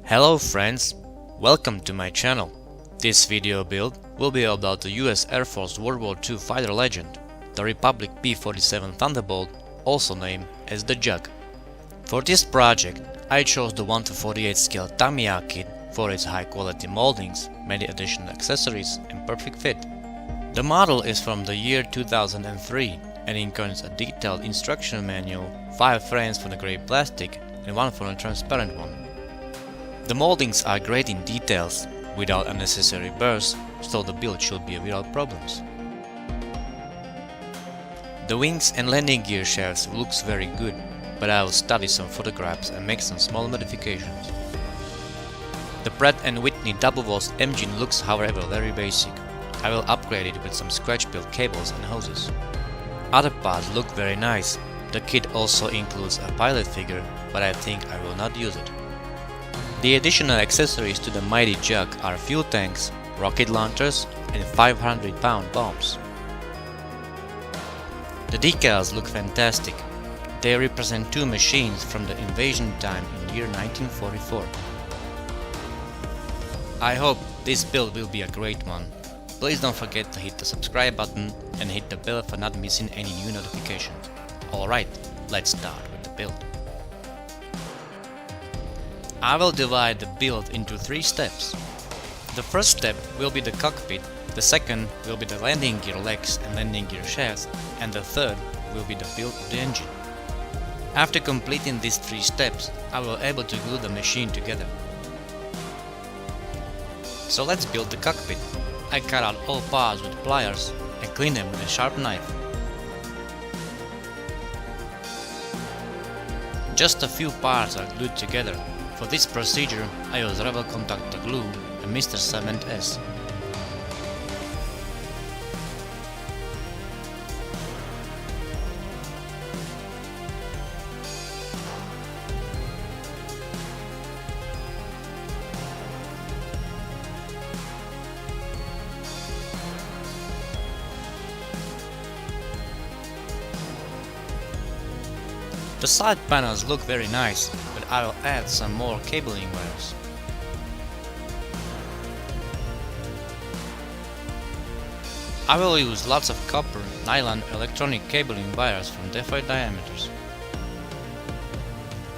Hello friends, welcome to my channel. This video build will be about the US Air Force World War II fighter legend, the Republic P-47 Thunderbolt, also named as the Jug. For this project, I chose the 1:48 scale Tamiya kit for its high quality moldings, many additional accessories and perfect fit. The model is from the year 2003 and includes a detailed instruction manual, 5 frames for the grey plastic and 1 for a transparent one. The moldings are great in details, without unnecessary burrs, so the build should be without problems. The wings and landing gear shafts looks very good, but I will study some photographs and make some small modifications. The Pratt & Whitney double-voiced engine looks however very basic. I will upgrade it with some scratch-built cables and hoses. Other parts look very nice. The kit also includes a pilot figure, but I think I will not use it. The additional accessories to the mighty Jug are fuel tanks, rocket launchers and 500-pound bombs. The decals look fantastic. They represent 2 machines from the invasion time in year 1944. I hope this build will be a great one. Please don't forget to hit the subscribe button and hit the bell for not missing any new notifications. Alright, let's start with the build. I will divide the build into 3 steps. The first step will be the cockpit, the second will be the landing gear legs and landing gear shafts, and the third will be the build of the engine. After completing these 3 steps, I will be able to glue the machine together. So let's build the cockpit. I cut out all parts with pliers and clean them with a sharp knife. Just a few parts are glued together. For this procedure, I use Rebel Conductor glue and Mr. Cement S. The side panels look very nice, but I will add some more cabling wires. I will use lots of copper, nylon, electronic cabling wires from different diameters.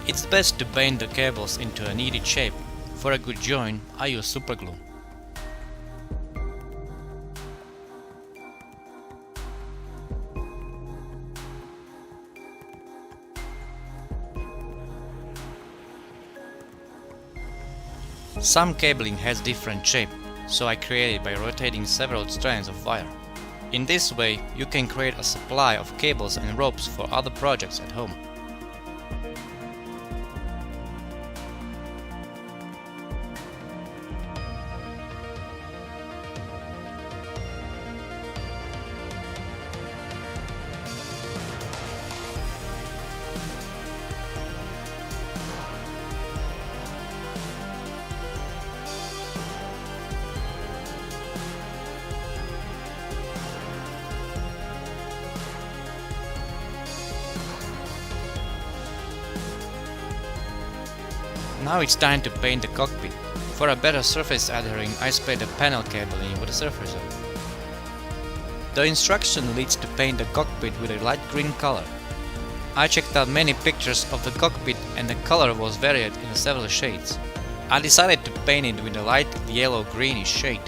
It's best to bend the cables into a needed shape. For a good join, I use superglue. Some cabling has different shape, so I created by rotating several strands of wire. In this way, you can create a supply of cables and ropes for other projects at home. Now it's time to paint the cockpit. For a better surface adhering, I sprayed the panel cabling with a surfacer. The instruction leads to paint the cockpit with a light green color. I checked out many pictures of the cockpit and the color was varied in several shades. I decided to paint it with a light yellow-greenish shade.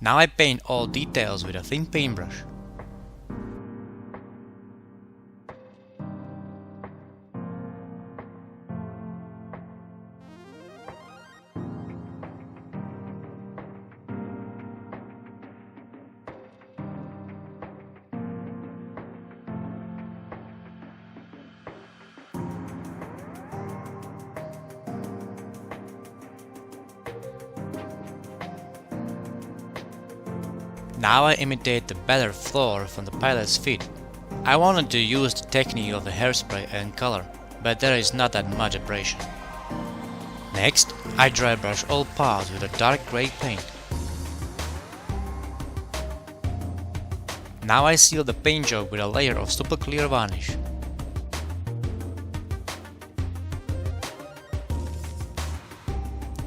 Now I paint all details with a thin paintbrush. Now I imitate the battered floor from the pilot's feet. I wanted to use the technique of the hairspray and color, but there is not that much abrasion. Next, I dry brush all parts with a dark grey paint. Now I seal the paint job with a layer of super clear varnish.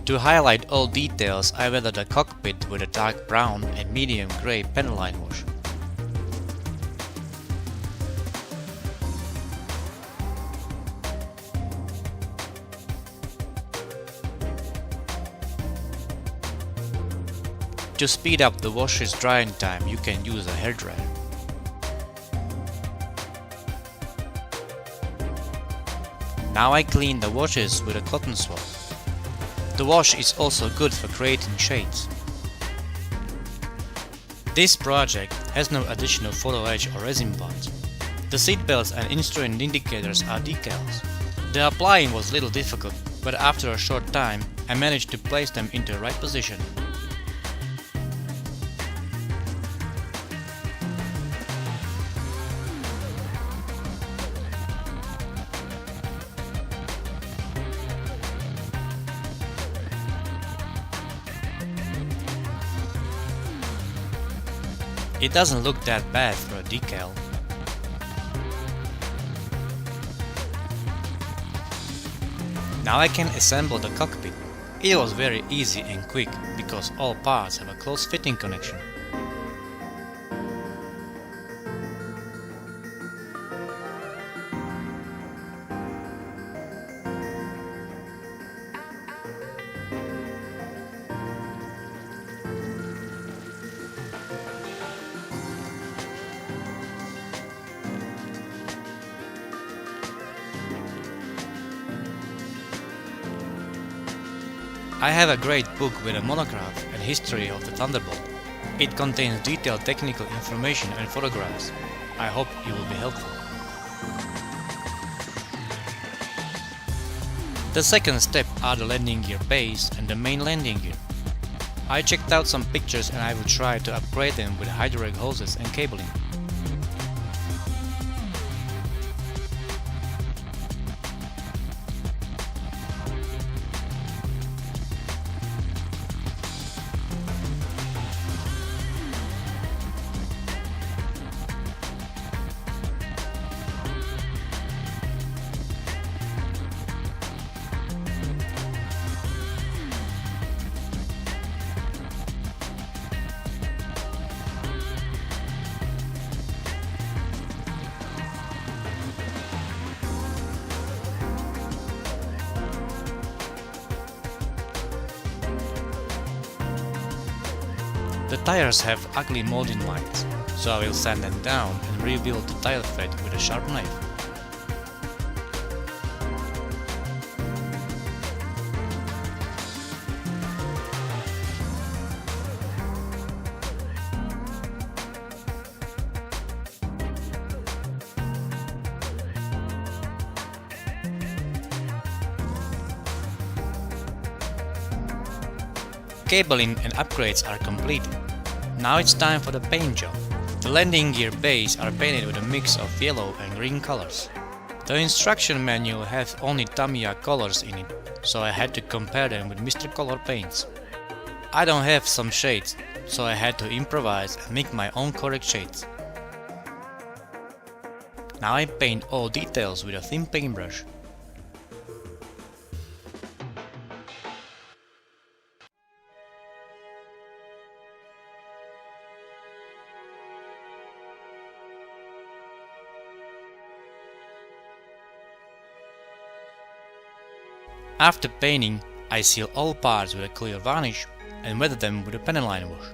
To highlight all details, I weather the cockpit with a dark brown and medium grey penline wash. To speed up the wash's drying time, you can use a hairdryer. Now I clean the washes with a cotton swab. The wash is also good for creating shades. This project has no additional photo edge or resin parts. The seat belts and instrument indicators are decals. The applying was little difficult, but after a short time I managed to place them into the right position. It doesn't look that bad for a decal. Now I can assemble the cockpit. It was very easy and quick because all parts have a close fitting connection. I have a great book with a monograph and history of the Thunderbolt. It contains detailed technical information and photographs. I hope it will be helpful. The second step are the landing gear base and the main landing gear. I checked out some pictures and I will try to upgrade them with hydraulic hoses and cabling. The tires have ugly molding lines, so I will sand them down and rebuild the tire thread with a sharp knife. Cabling and upgrades are completed. Now it's time for the paint job. The landing gear base are painted with a mix of yellow and green colors. The instruction manual has only Tamiya colors in it, so I had to compare them with Mr. Color paints. I don't have some shades, so I had to improvise and make my own correct shades. Now I paint all details with a thin paintbrush. After painting, I seal all parts with a clear varnish and weather them with a penline wash.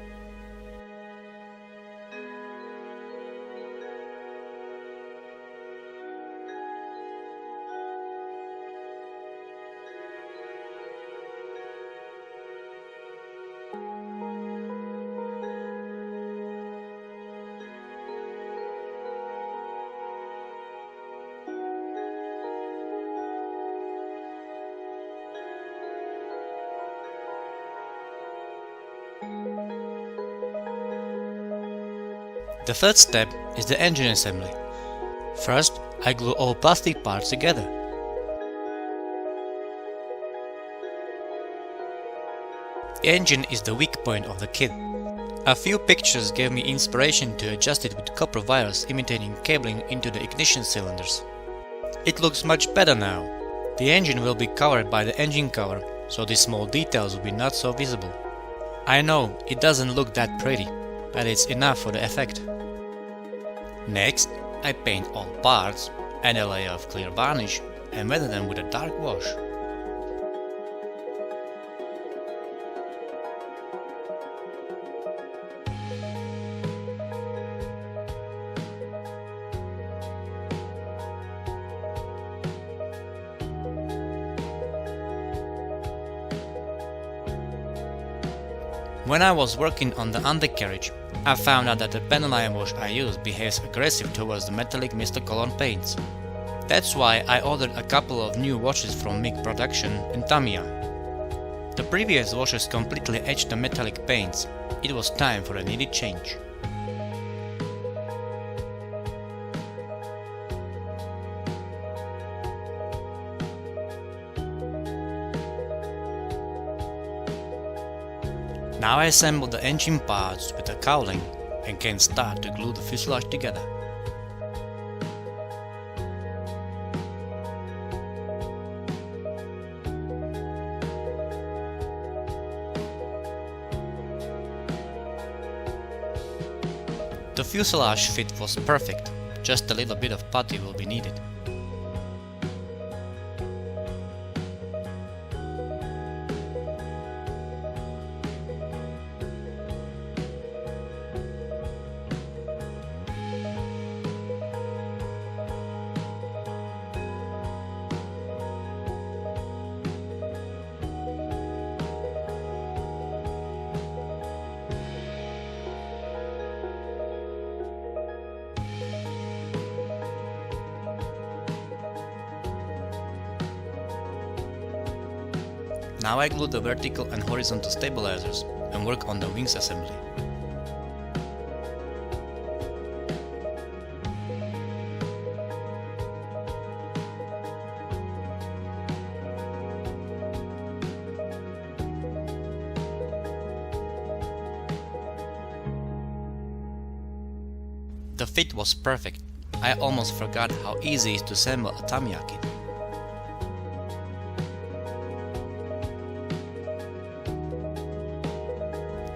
The third step is the engine assembly. First, I glue all plastic parts together. The engine is the weak point of the kit. A few pictures gave me inspiration to adjust it with copper wires imitating cabling into the ignition cylinders. It looks much better now. The engine will be covered by the engine cover, so the small details will be not so visible. I know it doesn't look that pretty, but it's enough for the effect. Next, I paint all parts, add a layer of clear varnish and weather them with a dark wash. When I was working on the undercarriage, I found out that the penile wash I use behaves aggressive towards the metallic Mr. Cologne paints. That's why I ordered a couple of new washes from MIG Production and Tamiya. The previous washes completely etched the metallic paints. It was time for a needed change. Now I assemble the engine parts with the cowling and can start to glue the fuselage together. The fuselage fit was perfect, just a little bit of putty will be needed. Now I glue the vertical and horizontal stabilizers and work on the wings assembly. The fit was perfect. I almost forgot how easy it is to assemble a Tamiya kit.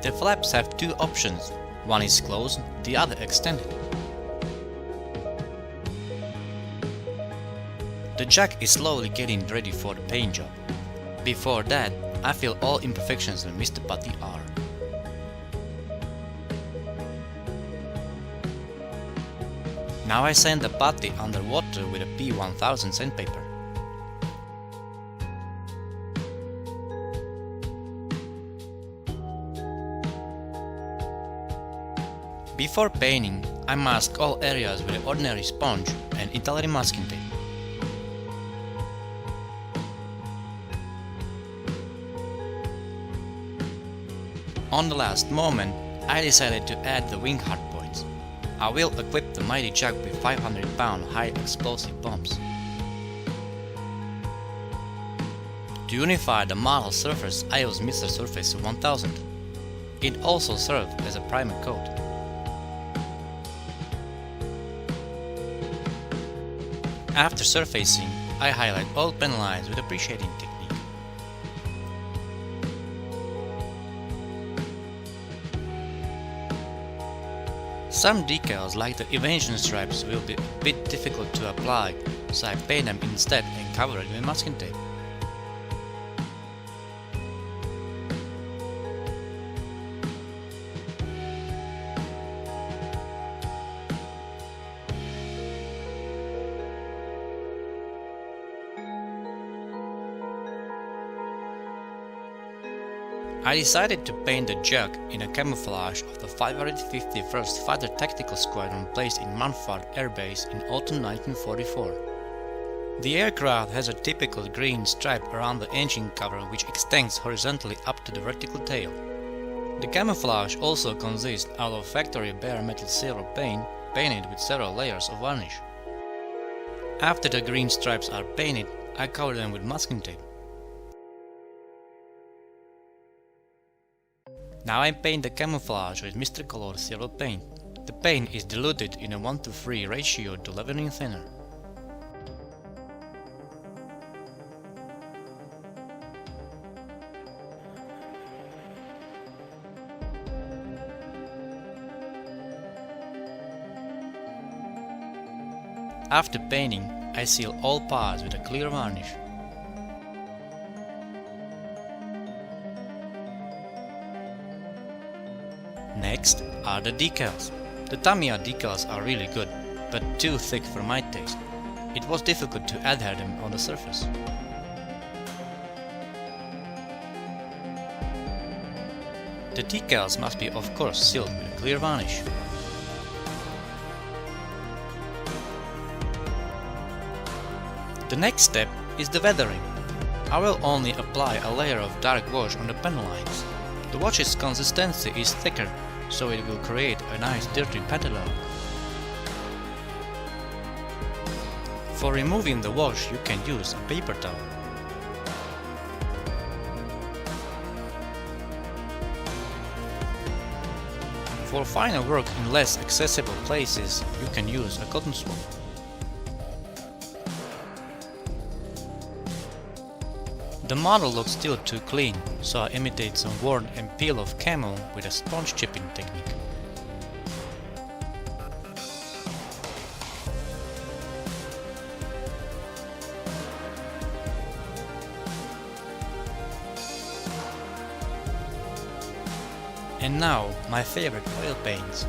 The flaps have two options, one is closed, the other extended. The jack is slowly getting ready for the paint job. Before that, I fill all imperfections and Mr. Putty are. Now I sand the putty underwater with a P-1000 sandpaper. Before painting, I mask all areas with an ordinary sponge and Italian masking tape. On the last moment, I decided to add the wing hardpoints. I will equip the mighty jack with 500-pound high-explosive bombs. To unify the model surface, I use Mr. Surface 1000. It also serves as a primer coat. After surfacing, I highlight all pen lines with a pre-shading technique. Some decals like the evasion stripes will be a bit difficult to apply, so I paint them instead and cover it with masking tape. I decided to paint the jug in a camouflage of the 551st Fighter Tactical Squadron placed in Manfard Air Base in autumn 1944. The aircraft has a typical green stripe around the engine cover which extends horizontally up to the vertical tail. The camouflage also consists out of factory bare metal silver paint painted with several layers of varnish. After the green stripes are painted, I cover them with masking tape. Now I paint the camouflage with Mr. Color silver paint. The paint is diluted in a 1:3 ratio to leavening thinner. After painting, I seal all parts with a clear varnish. Next are the decals. The Tamiya decals are really good, but too thick for my taste. It was difficult to adhere them on the surface. The decals must be of course sealed with a clear varnish. The next step is the weathering. I will only apply a layer of dark wash on the panel lines. The wash's consistency is thicker, so it will create a nice dirty panel look. For removing the wash you can use a paper towel. For finer work in less accessible places you can use a cotton swab. The model looks still too clean, so I imitate some worn and peel-off camo with a sponge chipping technique. And now, my favorite oil paints.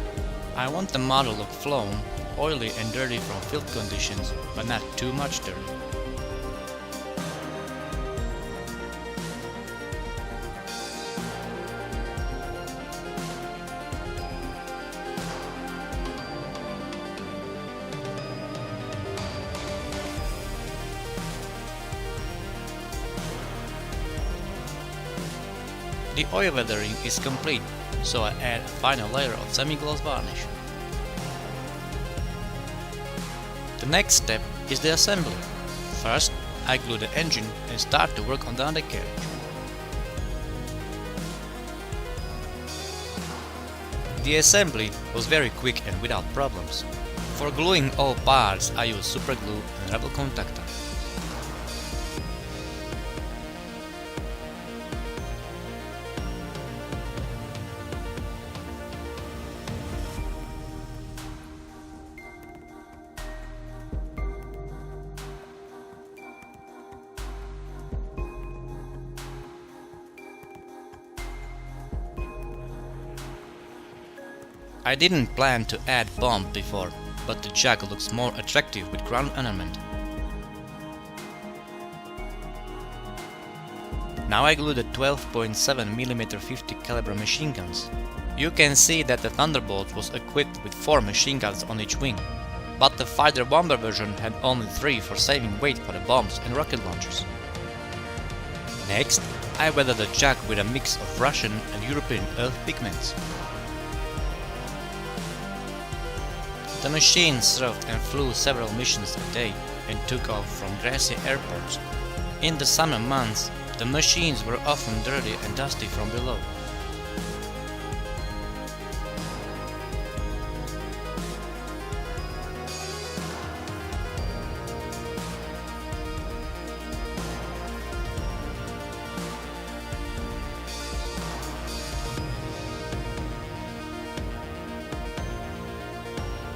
I want the model look flown, oily and dirty from field conditions, but not too much dirty. The oil weathering is complete, so I add a final layer of semi-gloss varnish. The next step is the assembly. First, I glue the engine and start to work on the undercarriage. The assembly was very quick and without problems. For gluing all parts I use super glue and rubber contactor. I didn't plan to add bump before, but the jack looks more attractive with ground ornament. Now I glue the 12.7mm 50 caliber machine guns. You can see that the Thunderbolt was equipped with 4 machine guns on each wing, but the fighter bomber version had only 3 for saving weight for the bombs and rocket launchers. Next, I weather the jack with a mix of Russian and European earth pigments. The machine served and flew several missions a day and took off from grassy airports. In the summer months, the machines were often dirty and dusty from below.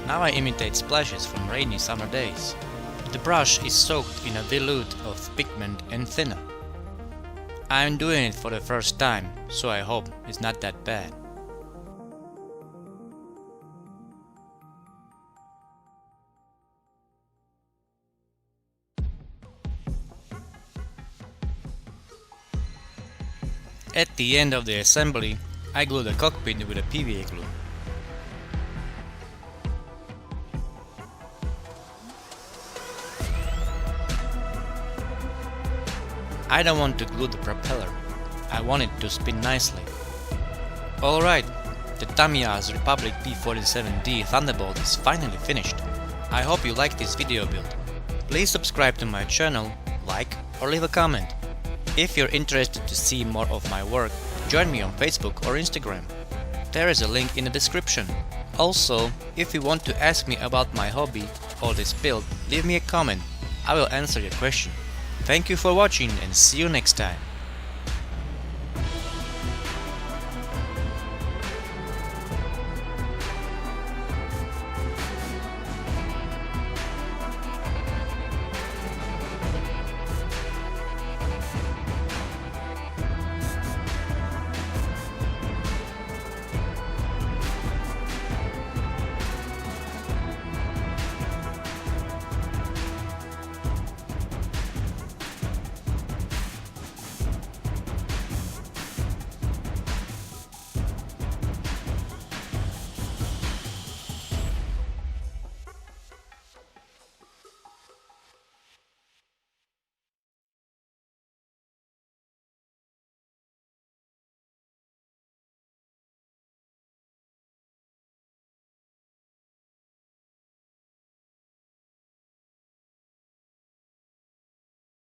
Now I imitate splashes from rainy summer days. The brush is soaked in a dilute of pigment and thinner. I am doing it for the first time, so I hope it's not that bad. At the end of the assembly, I glue the cockpit with a PVA glue. I don't want to glue the propeller, I want it to spin nicely. Alright, the Tamiya's Republic P-47D Thunderbolt is finally finished. I hope you liked this video build. Please subscribe to my channel, like or leave a comment. If you're interested to see more of my work, join me on Facebook or Instagram. There is a link in the description. Also, if you want to ask me about my hobby or this build, leave me a comment. I will answer your question. Thank you for watching and see you next time.